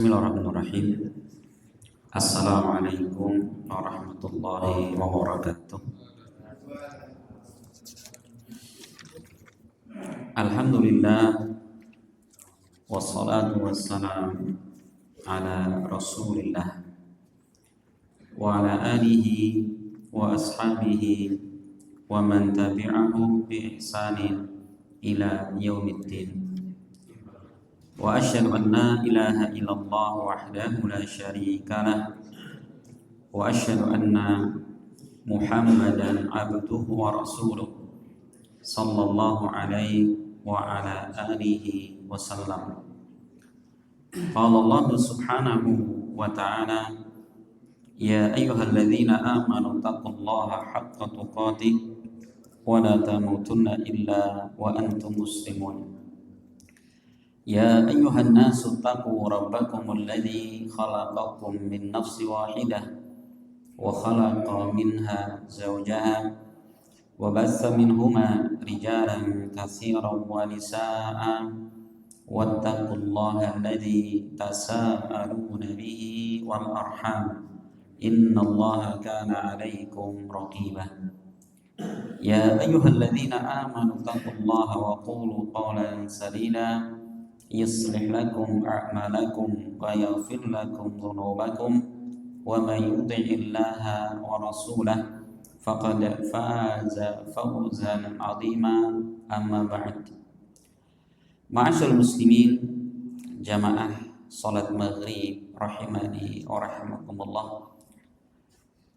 Bismillahirrahmanirrahim. Assalamualaikum warahmatullahi wabarakatuh. Alhamdulillah wassalatu wassalam ala Rasulillah wa ala alihi wa ashabihi wa man tabi'ahum bi ihsanin ila yaumiddin. Wa asyhadu an la ilaha illallah wahdahu la syarika lah wa asyhadu anna Muhammadan abduhu wa rasuluh sallallahu alaihi wa ala alihi wasallam. Qala Allah subhanahu wa ta'ala, ya ayyuhalladzina amanu taqullaha haqqa tuqatih wa la tamutunna illa wa antum muslimun. يا أيها الناس اتقوا ربكم الذي خلقكم من نفس واحدة وخلق منها زوجها وبث منهما رجالا كثيرا ونساء واتقوا الله الذي تساءلون به والأرحام إن الله كان عليكم رقيبا. يا أيها الذين آمنوا اتقوا الله وقولوا قولا سديدا يصلح لكم أعمالكم ويغفر لكم ذنوبكم ومن يطع الله ورسوله فقد فاز فوزا عظيما. أما بعد. Ma'asyiral muslimin, jamaah salat maghrib rahimani wa rahimakumullah.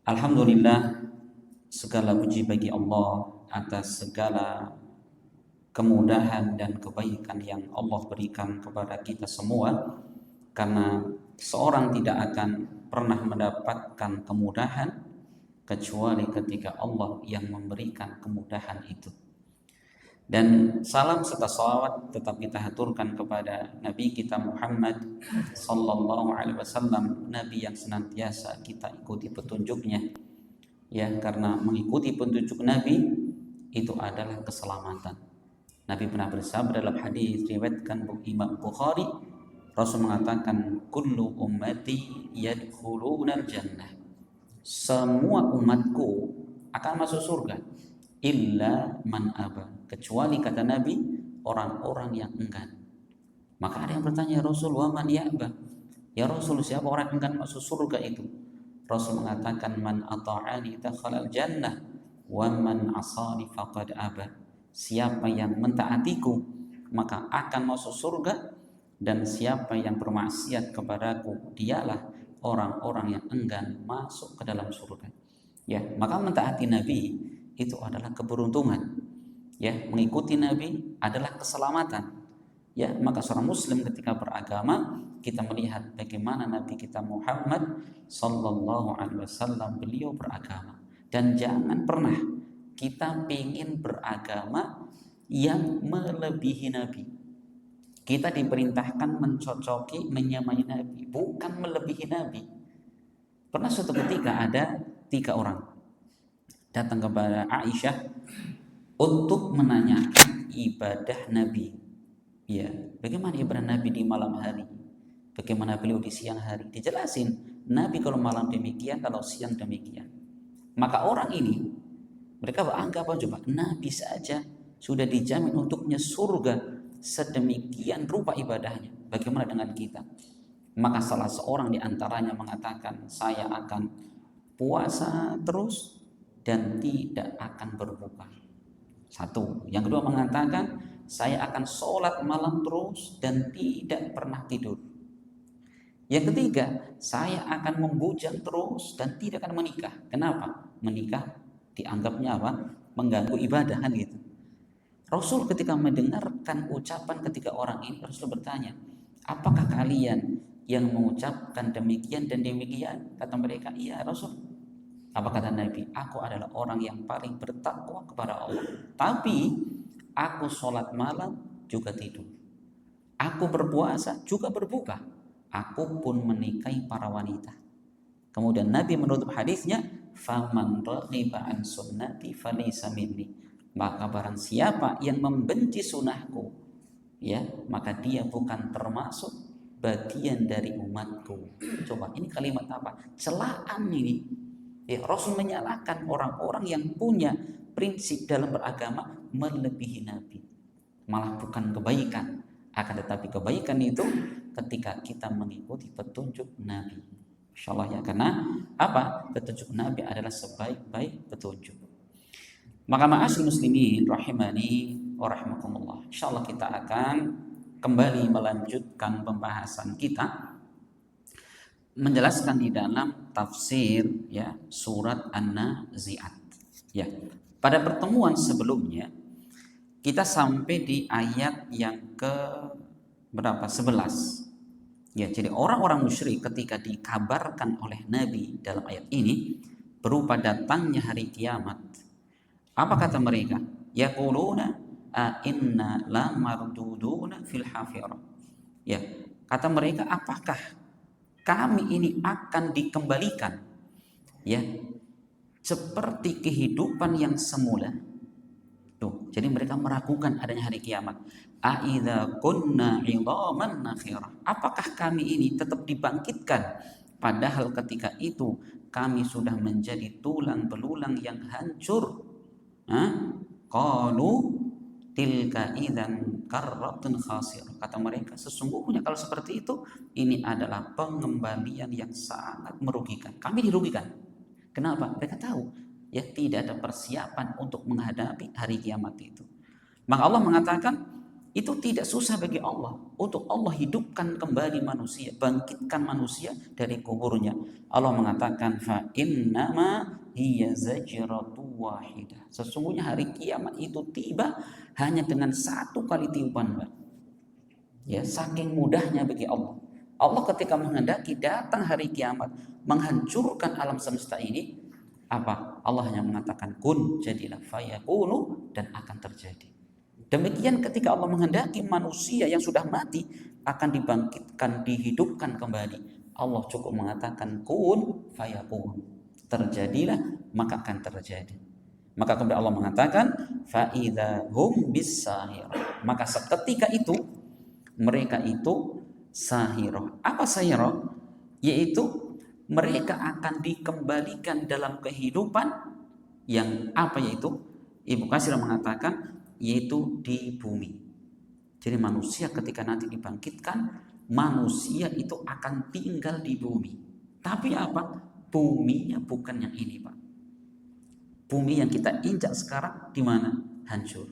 Alhamdulillah, segala puji bagi Allah atas segala kemudahan dan kebaikan yang Allah berikan kepada kita semua, karena seorang tidak akan pernah mendapatkan kemudahan kecuali ketika Allah yang memberikan kemudahan itu. Dan salam serta salawat tetap kita haturkan kepada Nabi kita Muhammad sallallahu alaihi wasallam, Nabi yang senantiasa kita ikuti petunjuknya, ya, karena mengikuti petunjuk Nabi itu adalah keselamatan. Nabi pernah bersabda dalam hadis riwayatkan Imam Bukhari, Rasul mengatakan, kullu ummati yadkhulunal jannah, semua umatku akan masuk surga, illa man aba, kecuali kata Nabi orang-orang yang enggan. Maka ada yang bertanya, Rasul, wa man ya'ba, ya Rasul, siapa orang yang enggan masuk surga itu? Rasul mengatakan, man ata'ani dakhalal jannah wa man asani faqad aba, siapa yang mentaatiku maka akan masuk surga, dan siapa yang bermaksiat kepadaku dialah orang-orang yang enggan masuk ke dalam surga. Ya, maka mentaati Nabi itu adalah keberuntungan. Ya, mengikuti Nabi adalah keselamatan. Ya, maka seorang muslim ketika beragama, kita melihat bagaimana Nabi kita Muhammad sallallahu alaihi wasallam beliau beragama, dan jangan pernah kita ingin beragama yang melebihi Nabi. Kita diperintahkan mencocoki, menyamai Nabi, bukan melebihi Nabi. Pernah suatu ketika ada 3 orang datang kepada Aisyah untuk menanyakan ibadah Nabi. Ya, bagaimana ibadah Nabi di malam hari? Bagaimana beliau di siang hari? Dijelasin, Nabi kalau malam demikian, kalau siang demikian. Maka orang ini, mereka beranggapan, coba Nabi saja sudah dijamin untuknya surga, sedemikian rupa ibadahnya, bagaimana dengan kita? Maka salah seorang di antaranya mengatakan, saya akan puasa terus dan tidak akan berbuka. Satu. Yang kedua mengatakan, saya akan sholat malam terus dan tidak pernah tidur. Yang ketiga, saya akan membujang terus dan tidak akan menikah. Kenapa? Menikah dianggapnya apa? Mengganggu ibadah, kan gitu. Rasul ketika mendengarkan ucapan ketiga orang ini, Rasul bertanya, apakah kalian yang mengucapkan demikian dan demikian? Kata mereka, iya Rasul. Apa kata Nabi? Aku adalah orang yang paling bertakwa kepada Allah, tapi aku sholat malam juga tidur, aku berpuasa juga berbuka, aku pun menikahi para wanita. Kemudian Nabi menutup hadisnya, faman raghiba an sunnati falaysa minni, maka barang siapa yang membenci sunahku, ya, maka dia bukan termasuk bagian dari umatku. Coba ini kalimat apa? Celaan ini. Ya, Rasul menyalahkan orang-orang yang punya prinsip dalam beragama melebihi Nabi. Malah bukan kebaikan, akan tetapi kebaikan itu ketika kita mengikuti petunjuk Nabi. Masya Allah ya, karena apa? Petunjuk Nabi adalah sebaik-baik petunjuk. Maka ma'asyiral muslimin rahimani wa rahimakumullah. Insyaallah kita akan kembali melanjutkan pembahasan kita menjelaskan di dalam tafsir ya surat An-Nazi'at. Ya. Pada pertemuan sebelumnya kita sampai di ayat yang ke berapa? 11. Ya, jadi orang-orang musyrik ketika dikabarkan oleh Nabi dalam ayat ini berupa datangnya hari kiamat, apa kata mereka? Yaquluna a inna la marduduna fil hafirah. Ya, kata mereka, apakah kami ini akan dikembalikan ya seperti kehidupan yang semula? Tuh, jadi mereka meragukan adanya hari kiamat. Aidza kunna 'idhaman nakhirah. Apakah kami ini tetap dibangkitkan padahal ketika itu kami sudah menjadi tulang belulang yang hancur? Qalu tilka idzan karratun khasir. Kata mereka, sesungguhnya kalau seperti itu ini adalah pengembalian yang sangat merugikan. Kami dirugikan. Kenapa? Mereka tahu ya tidak ada persiapan untuk menghadapi hari kiamat itu. Maka Allah mengatakan itu tidak susah bagi Allah untuk Allah hidupkan kembali manusia, bangkitkan manusia dari kuburnya. Allah mengatakan fa innama hiya zajratu wahidah. Sesungguhnya hari kiamat itu tiba hanya dengan satu kali tiupan, Mbak. Ya, saking mudahnya bagi Allah. Allah ketika menghendaki datang hari kiamat, menghancurkan alam semesta ini, apa? Allah hanya mengatakan kun, jadilah, fayakunu, dan akan terjadi. Demikian ketika Allah menghendaki manusia yang sudah mati akan dibangkitkan, dihidupkan kembali, Allah cukup mengatakan kun fayakun, terjadilah maka akan terjadi. Maka kemudian Allah mengatakan fa idza hum bisahir, maka seketika itu mereka itu sahirah. Apa sahirah? Yaitu mereka akan dikembalikan dalam kehidupan yang apa, yaitu Ibnu Katsir mengatakan yaitu di bumi. Jadi manusia ketika nanti dibangkitkan, manusia itu akan tinggal di bumi. Tapi apa? Buminya bukan yang ini, Pak. Bumi yang kita injak sekarang di mana? Hancur.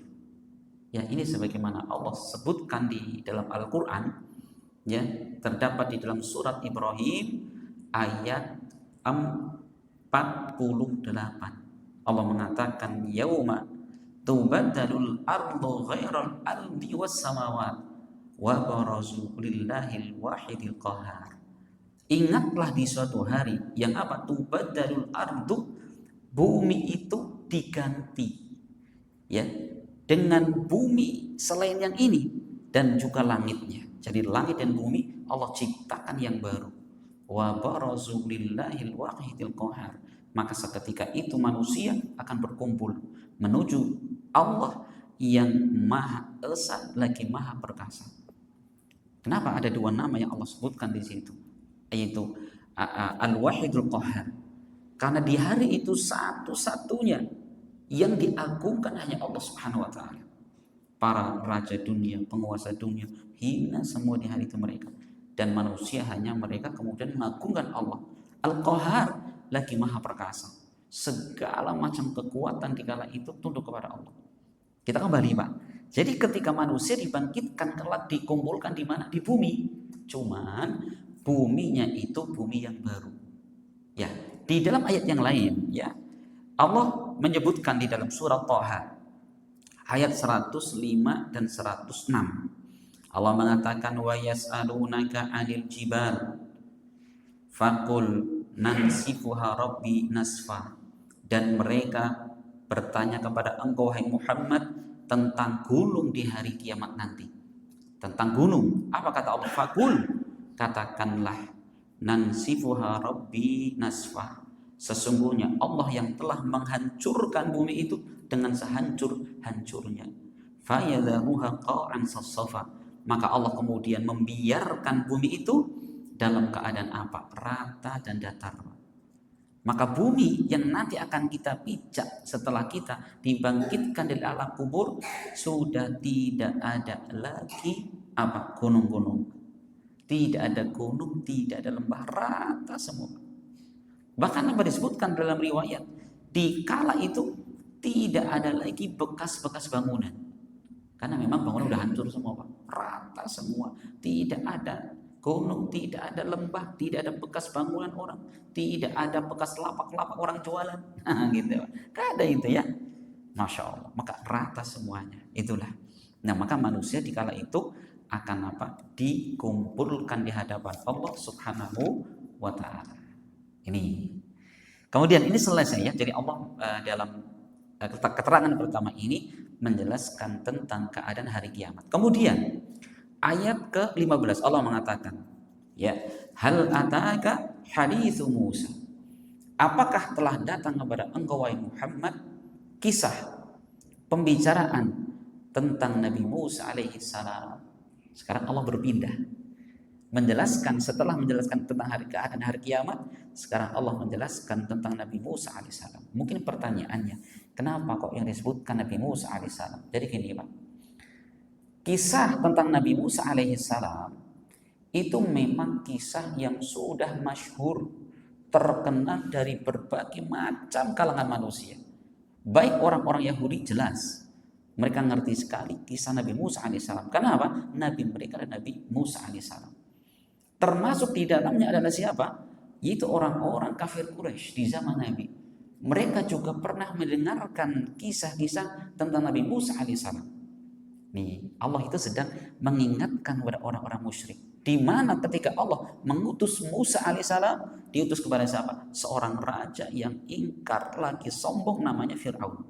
Ya, ini sebagaimana Allah sebutkan di dalam Al-Qur'an, ya, terdapat di dalam surat Ibrahim ayat 48. Allah mengatakan yauma tubaddalul ardu ghairal ardi was samawat wa barazu lillahil wahidil qahar. Ingatlah di suatu hari yang apa? Tubaddalul ardu, bumi itu diganti ya dengan bumi selain yang ini dan juga langitnya. Jadi langit dan bumi Allah ciptakan yang baru. Wa barazu lillahil wahidil qahar. Maka seketika itu manusia akan berkumpul menuju Allah yang Maha Esa lagi Maha Perkasa. Kenapa ada dua nama yang Allah sebutkan di situ? Yaitu Al-Wahidul Qahar. Karena di hari itu satu-satunya yang diagungkan hanya Allah Subhanahu wa taala. Para raja dunia, penguasa dunia hina semua di hari itu mereka. Dan manusia hanya mereka kemudian mengagungkan Allah. Al-Qahar lagi Maha Perkasa. Segala macam kekuatan di kala itu tunduk kepada Allah. Kita kembali, Pak. Jadi ketika manusia dibangkitkan kelak dikumpulkan di mana? Di bumi. Cuman buminya itu bumi yang baru. Ya, di dalam ayat yang lain ya Allah menyebutkan di dalam surat Thaha ayat 105 dan 106. Allah mengatakan wa yas'alunaka 'anil jibal faqul nansifuha rabbi nasfa. Dan mereka bertanya kepada engkau hai Muhammad tentang gunung di hari kiamat nanti. Tentang gunung, apa kata Allah? Faqul, katakanlah nansifuha rabbi nasfa. Sesungguhnya Allah yang telah menghancurkan bumi itu dengan sehancur-hancurnya. Fayadharuha qa'an sassafa. Maka Allah kemudian membiarkan bumi itu dalam keadaan apa? Rata dan datar. Maka bumi yang nanti akan kita pijak setelah kita dibangkitkan dari alam kubur sudah tidak ada lagi apa? Gunung-gunung. Tidak ada gunung, tidak ada lembah, rata semua. Bahkan apa disebutkan dalam riwayat, di kala itu tidak ada lagi bekas-bekas bangunan. Karena memang bangunan udah hancur semua, Pak. Rata semua, tidak ada gunung, tidak ada lembah, tidak ada bekas bangunan orang, tidak ada bekas lapak-lapak orang jualan. Nah, gitu, Pak. Gak ada itu ya. Masya Allah, maka rata semuanya. Itulah. Nah, maka manusia di kala itu akan apa? Dikumpulkan di hadapan Allah Subhanahu wa taala. Ini. Kemudian ini selesai ya. Jadi Allah dalam keterangan pertama ini menjelaskan tentang keadaan hari kiamat. Kemudian ayat ke-15 Allah mengatakan, ya, hal ataka haditsu Musa. Apakah telah datang kepada engkau wahai Muhammad kisah pembicaraan tentang Nabi Musa alaihi salam. Sekarang Allah berpindah menjelaskan, setelah menjelaskan tentang keadaan hari kiamat, sekarang Allah menjelaskan tentang Nabi Musa alaihissalam. Mungkin pertanyaannya, kenapa kok yang disebutkan Nabi Musa alaihissalam? Jadi gini Pak, kisah tentang Nabi Musa alaihissalam itu memang kisah yang sudah masyhur, terkenal dari berbagai macam kalangan manusia. Baik orang-orang Yahudi jelas, mereka ngerti sekali kisah Nabi Musa alaihissalam. Kenapa? Nabi mereka adalah Nabi Musa alaihissalam. Termasuk di dalamnya adalah siapa? Yaitu orang-orang kafir Quraisy di zaman Nabi. Mereka juga pernah mendengarkan kisah-kisah tentang Nabi Musa alaihissalam. Nih, Allah itu sedang mengingatkan kepada orang-orang musyrik. Di mana ketika Allah mengutus Musa alaihissalam, diutus kepada siapa? Seorang raja yang ingkar lagi sombong namanya Fir'aun.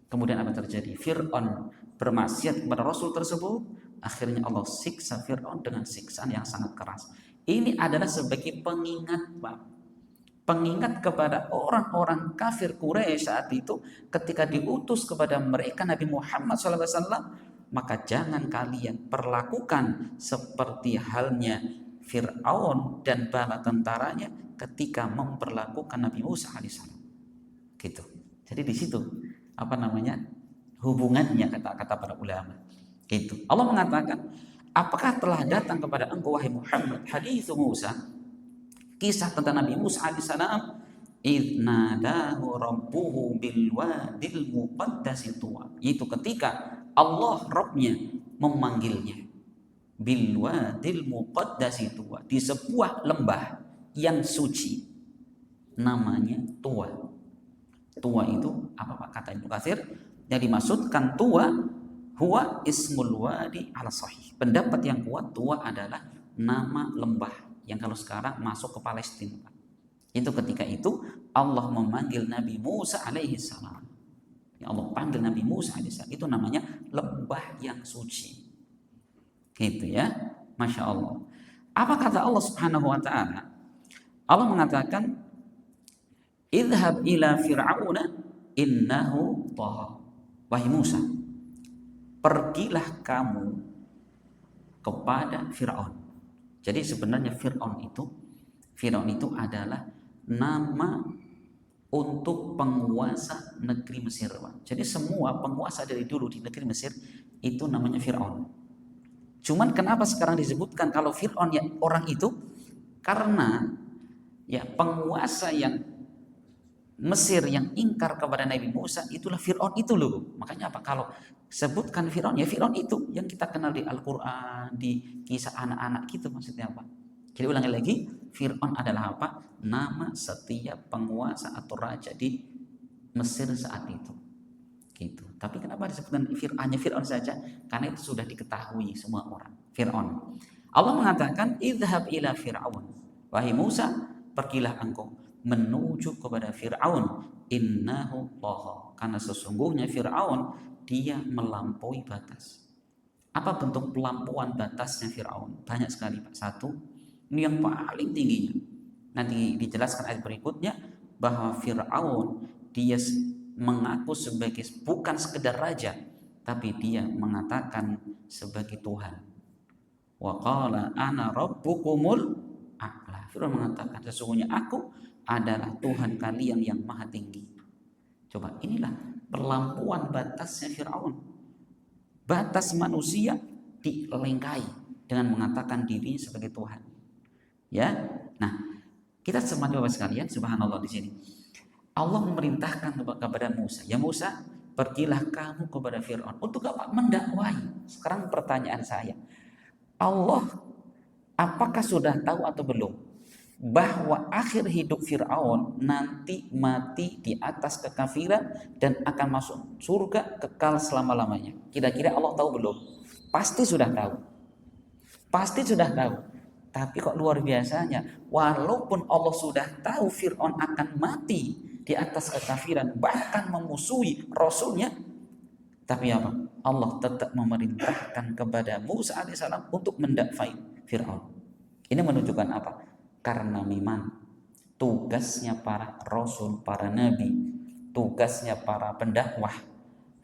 Kemudian apa terjadi? Fir'aun bermaksiat kepada Rasul tersebut. Akhirnya Allah siksa Fir'aun dengan siksaan yang sangat keras. Ini adalah sebagai pengingat, Pak. Pengingat kepada orang-orang kafir Quraisy saat itu ketika diutus kepada mereka Nabi Muhammad SAW, maka jangan kalian perlakukan seperti halnya Fir'aun dan bala tentaranya ketika memperlakukan Nabi Musa alaihissalam. Gitu. Jadi di situ apa namanya hubungannya kata-kata para ulama. Gitu. Allah mengatakan, apakah telah datang kepada engkau wahai Muhammad hadits Musa, kisah tentang Nabi Musa alaihissalam, idh nadahu rabbuhu bil wadil muqaddasi tuwa, yaitu ketika Allah Rabbnya memanggilnya bil wadil muqaddasi tuwa, di sebuah lembah yang suci namanya Tuwa. Tuwa itu apa Pak kata Ibnu Katsir? Yang dimaksudkan Tuwa huwa ismul wadi ala sahih. Pendapat yang kuat Tuwa adalah nama lembah yang kalau sekarang masuk ke Palestina. Itu ketika itu Allah memanggil Nabi Musa alaihi salam. Ya Allah panggil Nabi Musa alaihi salam, itu namanya lembah yang suci. Gitu ya. Masya Allah. Apa kata Allah Subhanahu wa taala? Allah mengatakan, idhab ila fir'auna innahu tagha. Wahai Musa, pergilah kamu kepada Fir'aun. Jadi sebenarnya Fir'aun itu adalah nama untuk penguasa negeri Mesir. Jadi semua penguasa dari dulu di negeri Mesir itu namanya Fir'aun. Cuman kenapa sekarang disebutkan kalau Fir'aun ya orang itu? Karena ya penguasa yang Mesir yang ingkar kepada Nabi Musa itulah Fir'aun itu loh. Makanya apa? Kalau sebutkan Fir'aun ya Fir'aun itu yang kita kenal di Al-Quran, di kisah anak-anak gitu maksudnya apa? Jadi ulangi lagi, Fir'aun adalah apa? Nama setiap penguasa atau raja di Mesir saat itu. Gitu. Tapi kenapa disebutkan hanya Fir'aun saja? Karena itu sudah diketahui semua orang. Fir'aun. Allah mengatakan, idhab ila Fir'aun. Wahai Musa, pergilah engkau menuju kepada Fir'aun, innahu tagha, karena sesungguhnya Fir'aun dia melampaui batas. Apa bentuk pelampuan batasnya Fir'aun? Banyak sekali Pak. Satu, ini yang paling tingginya. Nanti dijelaskan ayat berikutnya bahwa Fir'aun dia mengaku sebagai bukan sekedar raja, tapi dia mengatakan sebagai Tuhan. Wa qala ana rabbukumul a'la. Fir'aun mengatakan sesungguhnya aku adalah Tuhan kalian yang maha tinggi. Coba, inilah perlampasan batasnya Fir'aun. Batas manusia dilengkai dengan mengatakan dirinya sebagai Tuhan. Ya. Nah, kita semua Bapak sekalian, subhanallah di sini. Allah memerintahkan kepada Musa, ya Musa, pergilah kamu kepada Fir'aun. Untuk apa? Mendakwai. Sekarang pertanyaan saya, Allah apakah sudah tahu atau belum bahwa akhir hidup Fir'aun nanti mati di atas kekafiran dan akan masuk surga kekal selama-lamanya? Kira-kira Allah tahu belum? Pasti sudah tahu. Pasti sudah tahu. Tapi kok luar biasanya, walaupun Allah sudah tahu Fir'aun akan mati di atas kekafiran, bahkan memusuhi Rasulnya, tapi apa? Allah tetap memerintahkan kepada Musa alaihissalam untuk mendakwai Fir'aun. Ini menunjukkan apa? Karena memang tugasnya para rasul, para nabi, tugasnya para pendakwah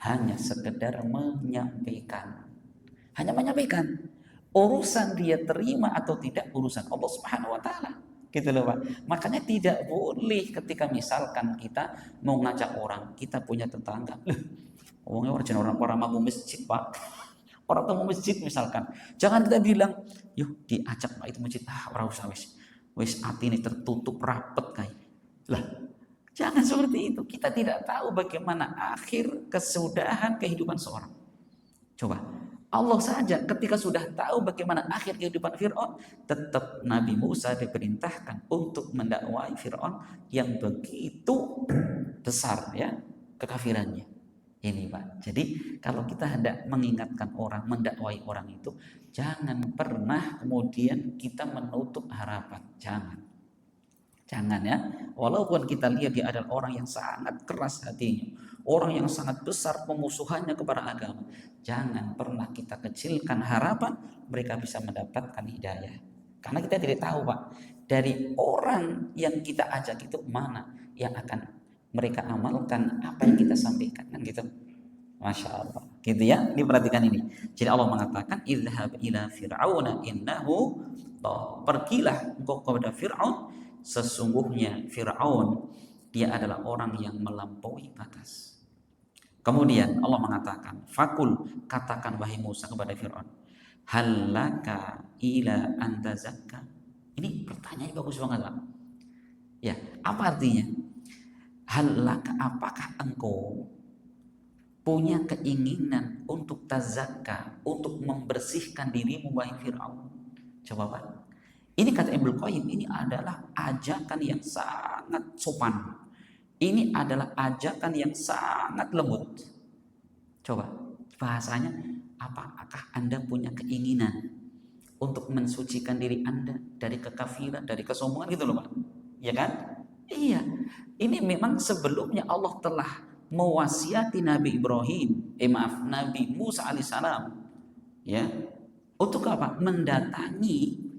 hanya sekedar menyampaikan. Hanya menyampaikan. Urusan dia terima atau tidak urusan Allah Subhanahu wa taala. Gitu loh Pak. Makanya tidak boleh ketika misalkan kita mau ngajak orang, kita punya tetangga. Orangnya orang mampu masjid Pak. Orang tamu masjid misalkan. Jangan kita bilang, yuk diajak Pak itu masjid. Ora usah wis hati ini tertutup rapet kayak. Lah, jangan seperti itu. Kita tidak tahu bagaimana akhir kesudahan kehidupan seorang. Coba, Allah saja ketika sudah tahu bagaimana akhir kehidupan Fir'aun, tetap Nabi Musa diperintahkan untuk mendakwai Fir'aun yang begitu besar ya kekafirannya. Ini Pak. Jadi kalau kita hendak mengingatkan orang, mendakwai orang itu, jangan pernah kemudian kita menutup harapan. Jangan ya. Walaupun kita lihat dia adalah orang yang sangat keras hatinya, orang yang sangat besar pemusuhannya kepada agama, jangan pernah kita kecilkan harapan mereka bisa mendapatkan hidayah. Karena kita tidak tahu Pak, dari orang yang kita ajak itu mana yang akan mereka amalkan apa yang kita sampaikan, kan gitu. Masya Allah, gitu ya. Diperhatikan ini. Jadi Allah mengatakan, idhab ila fir'auna innahu, pergilah engkau kepada Fir'aun, sesungguhnya Fir'aun dia adalah orang yang melampaui batas. Kemudian Allah mengatakan, fakul, katakan wahai Musa kepada Fir'aun, halaka ila anta zakka. Ini pertanyaan bagus banget Pak. Ya, apa artinya? Halaka, apakah engkau punya keinginan untuk tazakka, untuk membersihkan dirimu wahai Fir'aun? Coba Pak. Ini kata Ibnu Qayyim, ini adalah ajakan yang sangat sopan. Ini adalah ajakan yang sangat lembut. Coba bahasanya, apakah Anda punya keinginan untuk mensucikan diri Anda dari kekafiran, dari kesombongan gitu loh Pak. Ya kan? Iya. Ini memang sebelumnya Allah telah mewasiati Nabi Nabi Musa alaihissalam, ya, untuk apa? Mendatangi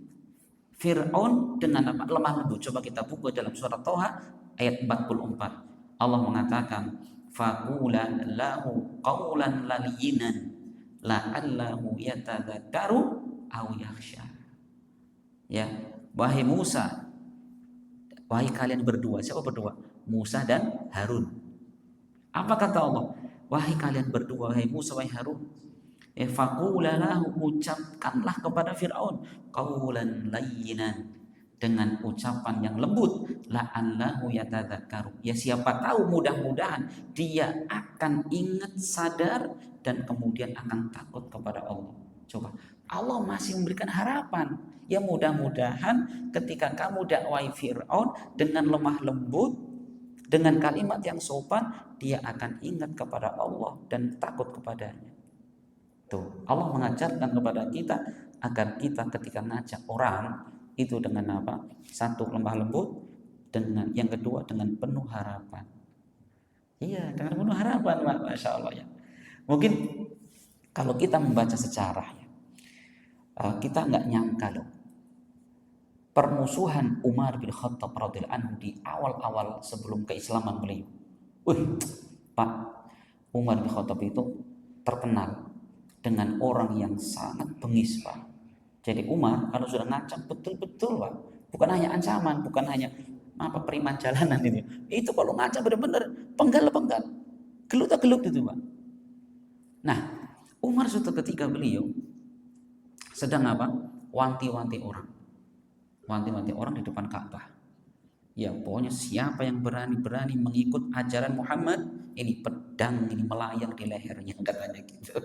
Fir'aun dengan apa? Lemah lembut. Coba kita buka dalam surat Toha ayat 44. Allah mengatakan, faqula lahu qawlan layyinan la'allahu yatadzakkaru aw yakhsha. Ya, wahai Musa, wahai kalian berdua. Siapa berdua? Musa dan Harun. Apa kata Allah? Wahai kalian berdua, wahai Musa, wahai Harun, faqula lahu, ucapkanlah kepada Fir'aun qawlan layyinan, dengan ucapan yang lembut, la'allahu yatadzakkaru, ya siapa tahu mudah-mudahan dia akan ingat, sadar, dan kemudian akan takut kepada Allah. Coba, Allah masih memberikan harapan. Ya mudah-mudahan ketika kamu dakwai Fir'aun dengan lemah lembut, dengan kalimat yang sopan, dia akan ingat kepada Allah dan takut kepadanya. Tuh, Allah mengajarkan kepada kita agar kita ketika ngajak orang itu dengan apa? Satu, lemah lembut, dengan yang kedua dengan penuh harapan. Iya, dengan penuh harapan, Masya Allah ya. Mungkin kalau kita membaca sejarah ya, kita nggak nyangka loh, permusuhan Umar bin Khattab radhiyallahu anhu di awal-awal sebelum keislaman beliau. Pak, Umar bin Khattab itu terkenal dengan orang yang sangat bengis Pak. Jadi Umar kalau sudah ngancam betul-betul Pak, bukan hanya ancaman, bukan hanya apa periman jalanan itu. Itu kalau ngancam benar-benar penggal-penggal, gelut-gelut itu Pak. Nah, Umar suatu ketika beliau sedang apa? Wanti-wanti orang. Wanti-wanti orang di depan Ka'bah. Ya, pokoknya siapa yang berani-berani mengikut ajaran Muhammad, ini pedang ini melayang di lehernya katanya gitu.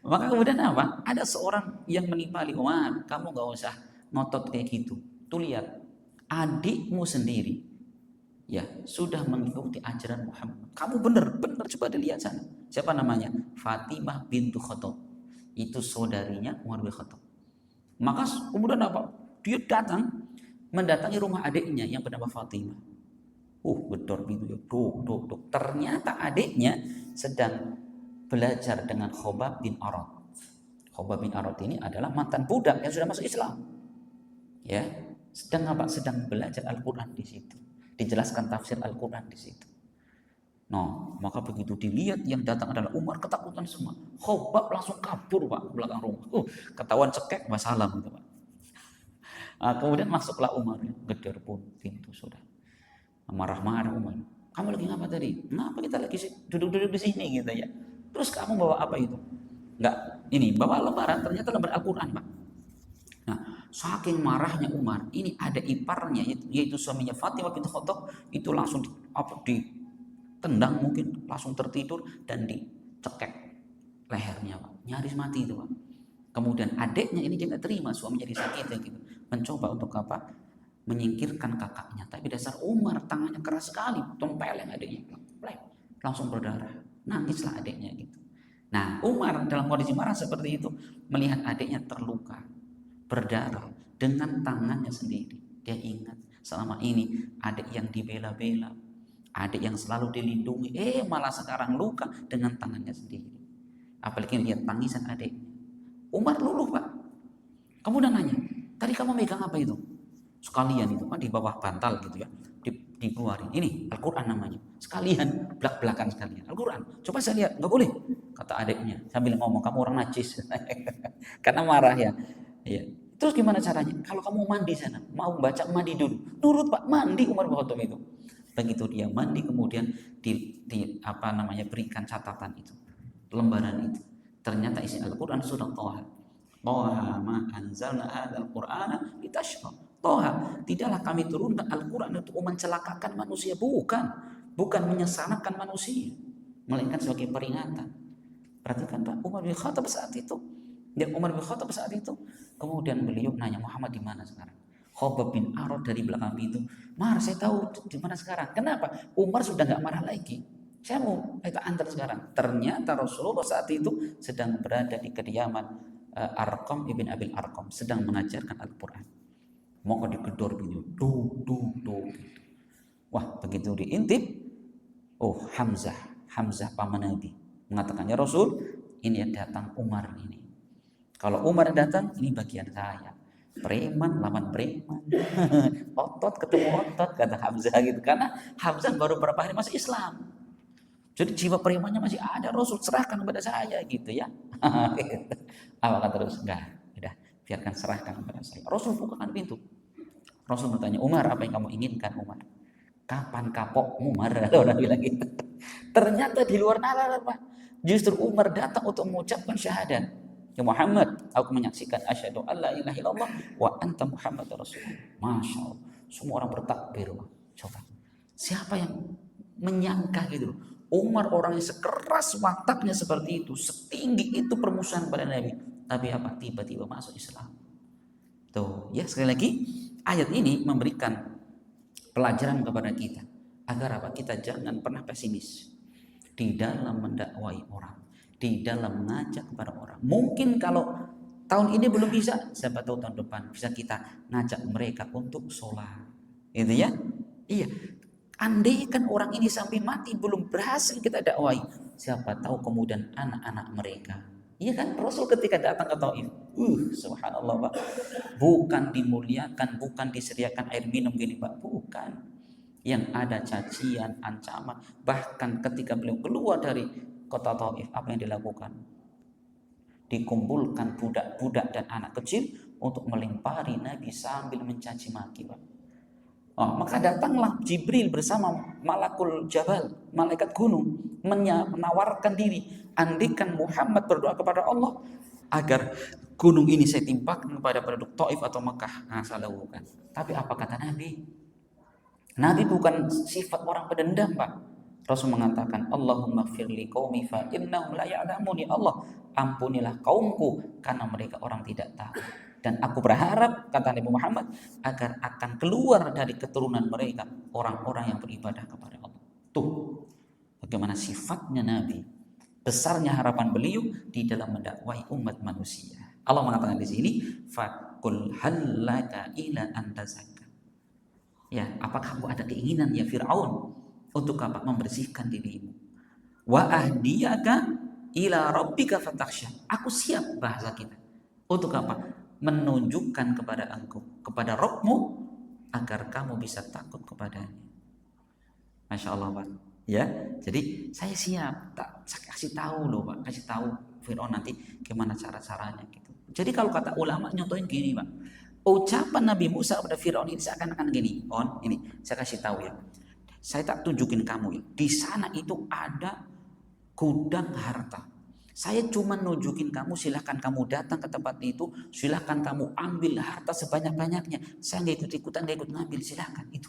Maka kemudian apa? Ada seorang yang menimpali Umar, kamu gak usah ngotot kayak gitu. Tuh lihat, adikmu sendiri ya sudah mengikuti ajaran Muhammad. Kamu benar-benar coba dilihat sana. Siapa namanya? Fatimah bintu Khattab. Itu saudarinya Umar bin Khattab. Maka kemudian apa? Dia datang mendatangi rumah adiknya yang bernama Fatimah. Gedor gitu ya. Duk. Ternyata adiknya sedang belajar dengan Khobab bin Arad. Khobab bin Arad ini adalah mantan budak yang sudah masuk Islam. Ya, sedang apa? Sedang belajar Al-Qur'an di situ. Dijelaskan tafsir Al-Qur'an di situ. Nah, maka begitu dilihat yang datang adalah Umar, ketakutan semua. Khobab langsung kabur Pak ke belakang rumah. Ketahuan cekek masalah gitu Pak. Nah, kemudian masuklah Umar, gedor pun pintu sudah. Marah-marah Umar. Kamu lagi ngapa tadi? Kenapa kita lagi duduk-duduk di sini gitu ya? Terus kamu bawa apa itu? Enggak, ini bawa lembaran, ternyata lembar Al-Quran Pak. Nah, saking marahnya Umar, ini ada iparnya yaitu suaminya Fatimah binti Khattab, itu langsung ditendang mungkin, langsung tertidur dan dicekek lehernya Pak. Nyaris mati itu Pak. Kemudian adiknya ini dia nggak terima suaminya disakiti gitu. Mencoba untuk apa? Menyingkirkan kakaknya. Tapi dasar Umar tangannya keras sekali, tempeleng adiknya. Langsung berdarah. Nangislah adiknya gitu. Nah, Umar dalam kondisi marah seperti itu melihat adiknya terluka, berdarah dengan tangannya sendiri. Dia ingat selama ini adik yang dibela-bela, adik yang selalu dilindungi, malah sekarang luka dengan tangannya sendiri. Apalagi lihat tangisan adik. Umar luluh Pak. Kemudian nanya, tadi kamu megang apa itu? Sekalian itu Pak, di bawah bantal gitu ya, dikeluarin. Ini Al-Quran namanya. Sekalian, belak-belakan sekalian. Al-Quran, coba saya lihat. Nggak boleh, kata adiknya sambil ngomong, kamu orang najis. Karena marah ya. Iya. Terus gimana caranya? Kalau kamu mandi sana, mau baca mandi dulu. Nurut Pak, mandi Umar bin Khattab itu. Begitu dia mandi kemudian berikan catatan itu, lembaran itu. Ternyata isi Al-Quran surah Thaha. Thaha ma anzalna hadzal Qur'ana litashqa. Thaha, tidaklah kami turunkan Al-Quran untuk mencelakakan manusia, bukan menyesatkan manusia, melainkan sebagai peringatan. Perhatikan Pak, Umar bin Khattab saat itu. Kemudian beliau nanya, Muhammad di mana sekarang? Khobab bin Arad dari belakang pintu. Mar, saya tahu di mana sekarang. Kenapa? Umar sudah nggak marah lagi. Saya mau kita antar sekarang. Ternyata Rasulullah saat itu sedang berada di kediaman Arqam ibn Abil Arqam, sedang mengajarkan Al-Quran. Mau digedor gitu, duh. Wah, begitu diintip, Hamzah paman Nabi mengatakan, ya Rasul, ini yang datang Umar ini. Kalau Umar datang, ini bagian saya. Preman lawan preman. Otot ketemu otot, kata Hamzah gitu. Karena Hamzah baru beberapa hari masuk Islam. Jadi jiwa premannya masih ada. Rasul, serahkan kepada saya gitu ya. Apa kata Rasul? Enggak, udah biarkan serahkan kepada saya. Rasul bukakan pintu. Rasul bertanya, Umar, apa yang kamu inginkan Umar? Kapan kapok Umar? Orang bilang gitu. Ternyata di luar nalar Pak. Justru Umar datang untuk mengucapkan syahadat. Ya Muhammad, aku menyaksikan asyhadu alla ilaha illallah wa anta Muhammad Rasulullah. Masya Allah. Semua orang bertakbir. Coba. Siapa yang menyangka gitu? Umar orang yang sekeras wataknya seperti itu, setinggi itu permusuhan pada Nabi. Tapi apa? Tiba-tiba masuk Islam. Tuh, ya sekali lagi ayat ini memberikan pelajaran kepada kita agar apa? Kita jangan pernah pesimis di dalam mendakwai orang, di dalam mengajak kepada orang. Mungkin kalau tahun ini belum bisa, siapa tahu tahun depan bisa kita ngajak mereka untuk sholat, gitu ya. Iya, andai kan orang ini sampai mati belum berhasil kita dakwai, siapa tahu kemudian anak-anak mereka. Iya kan, Rasul ketika datang ke Taif, subhanallah Pak, bukan dimuliakan, bukan disediakan air minum gini Pak, bukan. Yang ada cacian, ancaman. Bahkan ketika beliau keluar dari kota Taif, apa yang dilakukan? dikumpulkan budak-budak dan anak kecil untuk melempari Nabi sambil mencaci maki, Pak. Maka datanglah Jibril bersama Malakul Jabal, malaikat gunung, menawarkan diri, andikan Muhammad berdoa kepada Allah agar gunung ini saya timpakan kepada penduduk Taif atau Mekah. Nah, saya lakukan. Tapi apa kata Nabi? Nabi bukan sifat orang pendendam, Pak. Rasul mengatakan, Allahumma firli qaumi fa innahum la ya'lamun. Ya Allah, ampunilah kaumku karena mereka orang tidak tahu. Dan aku berharap, kata Nabi Muhammad, agar akan keluar dari keturunan mereka orang-orang yang beribadah kepada Allah. Tuh, bagaimana sifatnya Nabi, besarnya harapan beliau di dalam mendakwai umat manusia. Allah mengatakan di sini, fakul hallaka ila antazakka. Ya, apakah kamu ada keinginan ya Fir'aun untuk apa? Membersihkan dirimu. Wa ahdiyaka ila rabbika fatakhsha. Aku siap, bahasa kita. Untuk apa? Menunjukkan kepada engkau, kepada Rabbmu, agar kamu bisa takut kepadanya. Masya Allah, Pak. Ya, jadi saya siap. Saya kasih tahu loh, Pak. Kasih tahu Fir'aun nanti gimana cara-caranya gitu. Jadi kalau kata ulama nyontohin gini, Pak. Ucapan Nabi Musa kepada Fir'aun ini seakan-akan gini. Ini saya kasih tahu ya. Saya tak tunjukin kamu ya. Di sana itu ada gudang harta. Saya cuma nunjukin kamu, silahkan kamu datang ke tempat itu, silahkan kamu ambil harta sebanyak-banyaknya. Saya nggak ikut-ikutan, nggak ikut ngambil, silahkan. Itu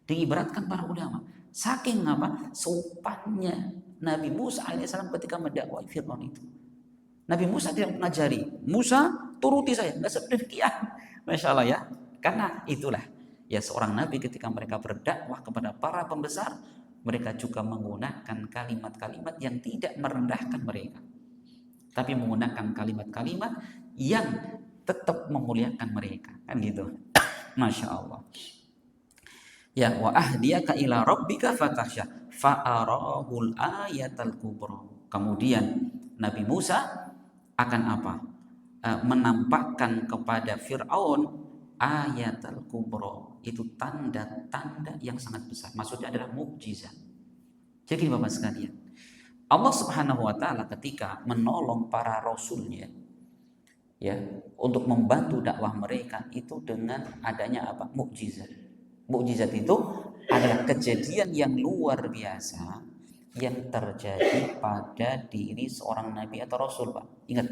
diibaratkan para ulama. Saking apa? Sopannya Nabi Musa alaihissalam ketika mendakwai Fir'aun itu. Nabi Musa tidak mengajari, Musa turuti saya, nggak sedemikian. Masya Allah ya. Karena itulah ya seorang Nabi ketika mereka berdakwah kepada para pembesar, mereka juga menggunakan kalimat-kalimat yang tidak merendahkan mereka, tapi menggunakan kalimat-kalimat yang tetap memuliakan mereka, kan gitu. Masya Allah. Ya, wa ahdiyaka ila rabbika fatakhsha fa'arahul ayatal kubra. Kemudian Nabi Musa akan apa? Menampakkan kepada Fir'aun ayatal kubra, itu tanda-tanda yang sangat besar. Maksudnya adalah mukjizat. Jadi Bapak sekalian, Allah Subhanahu wa taala ketika menolong para rasulnya ya untuk membantu dakwah mereka itu dengan adanya apa? Mukjizat. Mukjizat itu adalah kejadian yang luar biasa yang terjadi pada diri seorang nabi atau rasul, Pak. Ingat,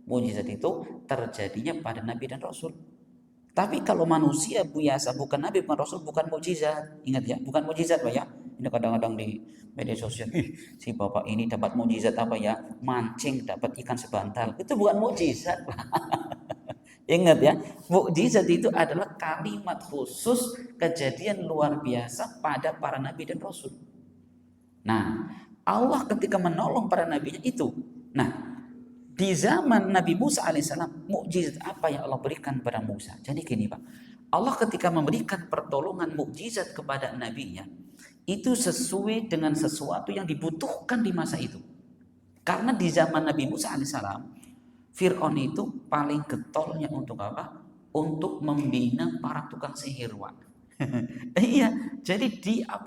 mukjizat itu terjadinya pada nabi dan rasul. Tapi kalau manusia biasa, bukan nabi, bukan rasul, bukan mukjizat. Ingat ya, bukan mukjizat, Pak ya. Ini kadang-kadang di media sosial, si bapak ini dapat mukjizat apa ya? Mancing dapat ikan sebantal. Itu bukan mukjizat, Pak. Ingat ya, mukjizat itu adalah kalimat khusus, kejadian luar biasa pada para nabi dan rasul. Nah, Allah ketika menolong para nabinya itu. Nah, di zaman Nabi Musa alaihissalam, mukjizat apa yang Allah berikan kepada Musa? Jadi gini, Pak, Allah ketika memberikan pertolongan mukjizat kepada nabinya, itu sesuai dengan sesuatu yang dibutuhkan di masa itu. Karena di zaman Nabi Musa alaihissalam, Fir'aun itu paling getolnya untuk apa? Untuk membina para tukang sihir, Pak. Iya, jadi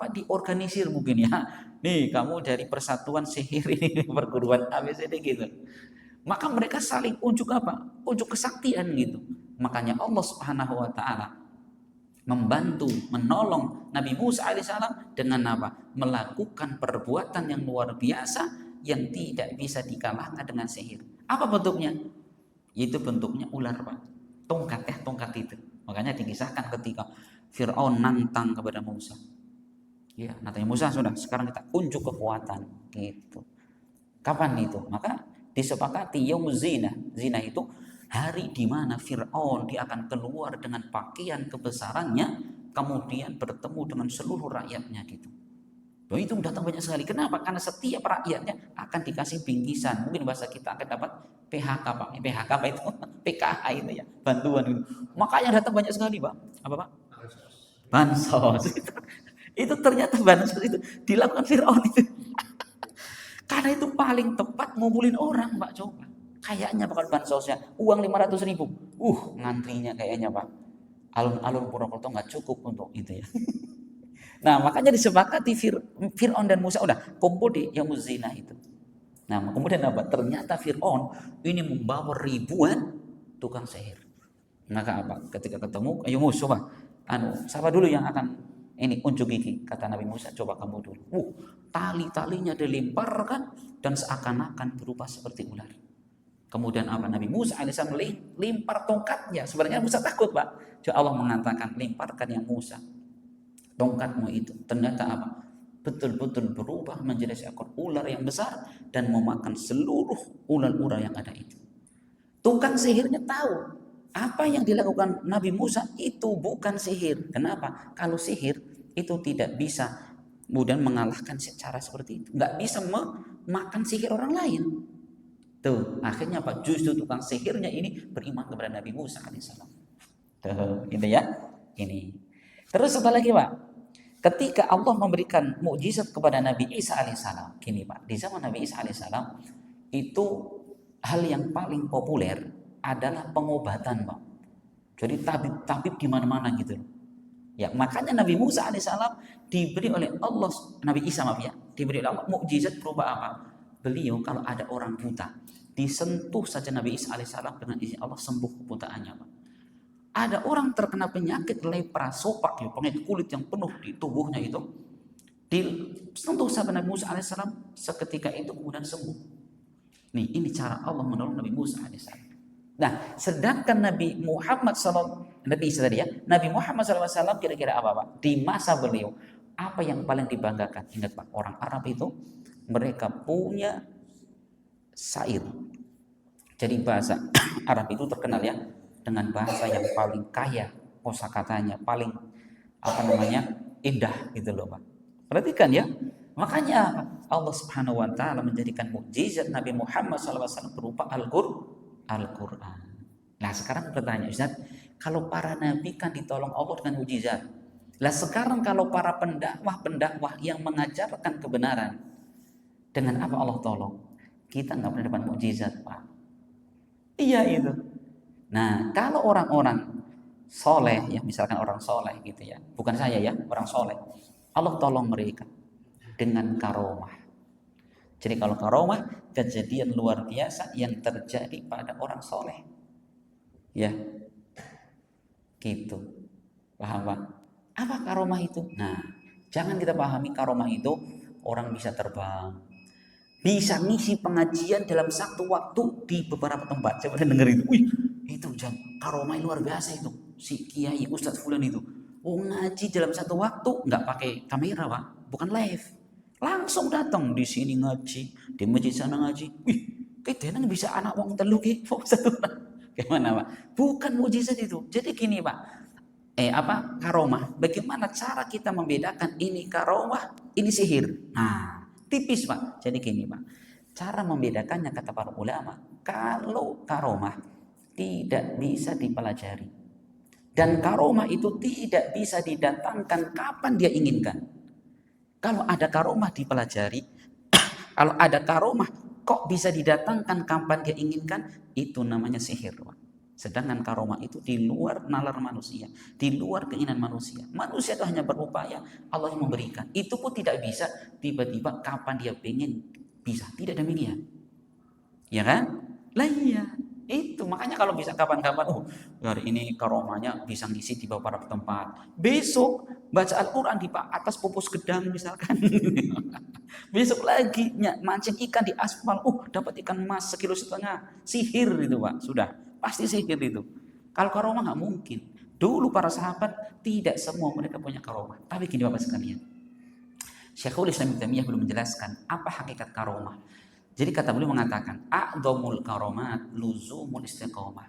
diorganisir mungkin ya. Nih, kamu dari persatuan sihir ini perguruan ABCD gitu. Maka mereka saling unjuk apa? Unjuk kesaktian gitu. Makanya Allah Subhanahu wa taala membantu, menolong Nabi Musa alaihissalam dengan apa? Melakukan perbuatan yang luar biasa yang tidak bisa dikalahkan dengan sihir. Apa bentuknya? Itu bentuknya ular, Pak. Tongkat itu. Makanya dikisahkan ketika Fir'aun nantang kepada Musa. Ya, nantang Musa, sudah, sekarang kita unjuk kekuatan gitu. Kapan itu? Maka disepakati yaumuz zina. Zina itu hari di mana Fir'aun dia akan keluar dengan pakaian kebesarannya, kemudian bertemu dengan seluruh rakyatnya gitu. Loh, itu datang banyak sekali. Kenapa? Karena setiap rakyatnya akan dikasih bingkisan. Mungkin bahasa kita akan dapat PHK, Pak. PHK apa itu? PKH itu ya, bantuan gitu. Makanya datang banyak sekali, Pak. Apa, Pak? Bansos. Itu ternyata bansos itu dilakukan Fir'aun itu. Karena itu paling tepat ngumpulin orang, Pak. Coba. Kayaknya bakal bansosnya uang 500.000. Ngantrinya kayaknya, Pak. Alun-alun Purwokerto nggak cukup untuk itu ya. Nah, makanya disepakati Fir'aun dan Musa udah kumpul di yaumuz zina itu. Nah, kemudian apa? Ternyata Fir'aun ini membawa ribuan tukang sihir. Maka apa? Ketika ketemu, ayo Musa, coba, siapa dulu yang akan ini unjuk gigi? Kata Nabi Musa, coba kamu dulu. Tali-talinya dilemparkan dan seakan-akan berupa seperti ular. Kemudian apa? Nabi Musa alaihissalam lempar tongkatnya. Sebenarnya Musa takut, Pak. Cuma Allah mengatakan, lemparkan yang Musa, tongkatmu itu. Ternyata apa? Betul-betul berubah menjadi seekor ular yang besar dan memakan seluruh ular-ular yang ada itu. Tukang sihirnya tahu apa yang dilakukan Nabi Musa itu bukan sihir. Kenapa? Kalau sihir itu tidak bisa kemudian mengalahkan secara seperti itu. Nggak bisa memakan sihir orang lain. Tuh, akhirnya Pak, justru tukang sihirnya ini beriman kepada Nabi Musa alaihissalam. Tuh, itu ya. Ini. Terus apa lagi, Pak? Ketika Allah memberikan mukjizat kepada Nabi Isa alaihissalam, gini Pak, di zaman Nabi Isa alaihissalam itu hal yang paling populer adalah pengobatan, Pak. Jadi tabib di mana-mana gitu. Ya, makanya Nabi Musa alaihissalam diberi oleh Allah, Nabi Isa maaf ya, diberi oleh Allah mukjizat berupa apa? Beliau kalau ada orang buta, disentuh saja Nabi Isa alaihissalam dengan izin Allah sembuh kebutaannya, Pak. Ada orang terkena penyakit lepra, sopak, ya, penyakit kulit yang penuh di tubuhnya itu, disentuh sama Nabi Musa alaihissalam, seketika itu kemudian sembuh. Nih, ini cara Allah menolong Nabi Musa alaihissalam. Nah, sedangkan Nabi Muhammad Nabi Isa tadi ya, Nabi Muhammad SAW kira-kira apa Pak? Di masa beliau, apa yang paling dibanggakan? Ingat Pak, orang Arab itu mereka punya syair. Jadi bahasa Arab itu terkenal ya dengan bahasa yang paling kaya kosakatanya, paling indah gitu loh Pak. Perhatikan ya, makanya Allah Subhanahu Wa Taala menjadikan mukjizat Nabi Muhammad SAW berupa Al-Quran. Nah sekarang bertanya Ustaz, kalau para nabi kan ditolong Allah dengan mukjizat. Lah sekarang kalau para pendakwah yang mengajarkan kebenaran, dengan apa Allah tolong? Kita nggak pernah dapat mukjizat Pak. Iya itu. Nah kalau orang-orang soleh, ya misalkan orang soleh gitu ya, bukan saya ya, orang soleh, Allah tolong mereka dengan karomah. Jadi kalau karomah, kejadian luar biasa yang terjadi pada orang soleh, ya, gitu. Paham Pak? Apa karomah itu? Nah, jangan kita pahami karomah itu orang bisa terbang, bisa ngisi pengajian dalam satu waktu di beberapa tempat. Saya pernah dengar itu. Wih, itu karomah luar biasa itu. Si Kiai Ustadz Fulan itu, ngaji dalam satu waktu, nggak pakai kamera Pak, bukan live. Langsung datang di sini ngaji, di masjid sana ngaji. Wih, ketenan bisa anak wong telu ki. Gimana Pak? Bukan mujizat itu. Jadi gini Pak. Karomah. Bagaimana cara kita membedakan ini karomah, ini sihir? Nah, tipis Pak. Jadi gini Pak. Cara membedakannya kata para ulama, kalau karomah tidak bisa dipelajari dan karomah itu tidak bisa didatangkan kapan dia inginkan. Kalau ada karomah dipelajari, kalau ada karomah kok bisa didatangkan kapan dia inginkan, itu namanya sihir. Sedangkan karomah itu di luar nalar manusia, di luar keinginan manusia. Manusia itu hanya berupaya, Allah yang memberikan. Itu pun tidak bisa tiba-tiba kapan dia pengen bisa, tidak demikian. Ya kan? Lah iya. Itu makanya kalau bisa kapan-kapan, hari ini karomahnya bisa ngisi di beberapa tempat. Besok baca Al-Quran di atas pupus gedang misalkan. Besok lagi mancing ikan di aspal, dapat ikan emas 1,5 kilo. Sihir itu Pak, sudah pasti sihir itu. Kalau karomah nggak mungkin. Dulu para sahabat tidak semua mereka punya karomah. Tapi gini Bapak sekalian, Syekhul Islam Ibnu Taimiyah belum menjelaskan apa hakikat karomah. Jadi kata beliau mengatakan, a'dhamul karomat luzumul istiqomah.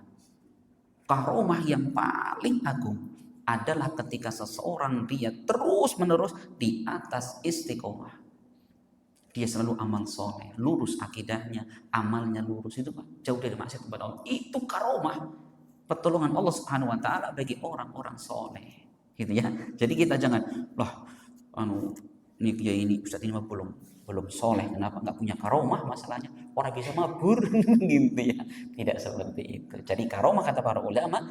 Karomah yang paling agung adalah ketika seseorang dia terus menerus di atas istiqomah. Dia selalu amal soleh, lurus akidahnya, amalnya lurus, itu Pak, jauh dari maksiat kepada Allah. Itu karomah, pertolongan Allah Subhanahu Wa Taala bagi orang-orang soleh, gitu ya. Jadi kita jangan, ini Ustaz ini belum soleh, kenapa nggak punya karomah, masalahnya orang bisa mabur gitu ya. Tidak seperti itu. Jadi karomah kata para ulama,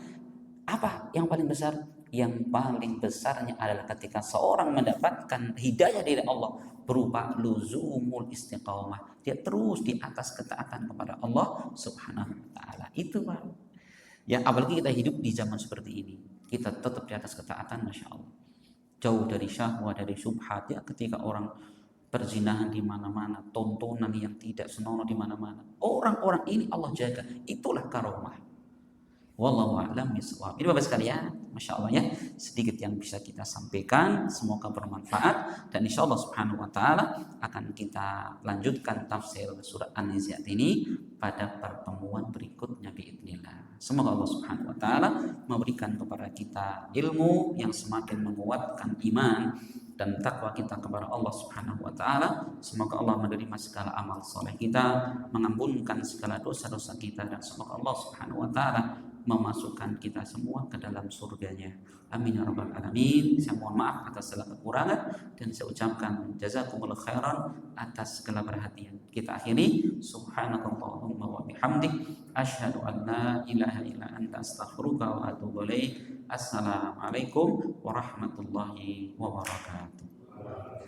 apa yang paling besar? yang paling besarnya adalah ketika seorang mendapatkan hidayah dari Allah berupa luzumul istiqamah. Dia terus di atas ketaatan kepada Allah Subhanahu wa taala. Itu Pak. Ya, apalagi kita hidup di zaman seperti ini. Kita tetap di atas ketaatan, Masya Allah. Jauh dari syahwat, dari subhat. Ya, ketika orang perzinahan di mana-mana, tontonan yang tidak senonoh di mana-mana. Orang-orang ini Allah jaga. Itulah karomah. Wallahu a'lam bishawab. Ini Bapak sekalian, Masya Allah ya, sedikit yang bisa kita sampaikan, semoga bermanfaat, dan insya Allah subhanahu wa ta'ala akan kita lanjutkan tafsir surat An-Nazi'at ini pada pertemuan berikutnya biidznillah. Semoga Allah subhanahu wa ta'ala memberikan kepada kita ilmu yang semakin menguatkan iman dan takwa kita kepada Allah subhanahu wa ta'ala. Semoga Allah menerima segala amal soleh kita, mengampunkan segala dosa-dosa kita, dan semoga Allah subhanahu wa ta'ala memasukkan kita semua ke dalam surganya. Amin ya rabbal alamin. Saya mohon maaf atas segala kekurangan dan saya ucapkan jazakumullah khairan atas segala perhatian. Kita akhiri subhanakallahumma wa bihamdik asyhadu an la ilaha illa anta astaghfiruka wa atubu ilaik. Assalamualaikum warahmatullahi wabarakatuh.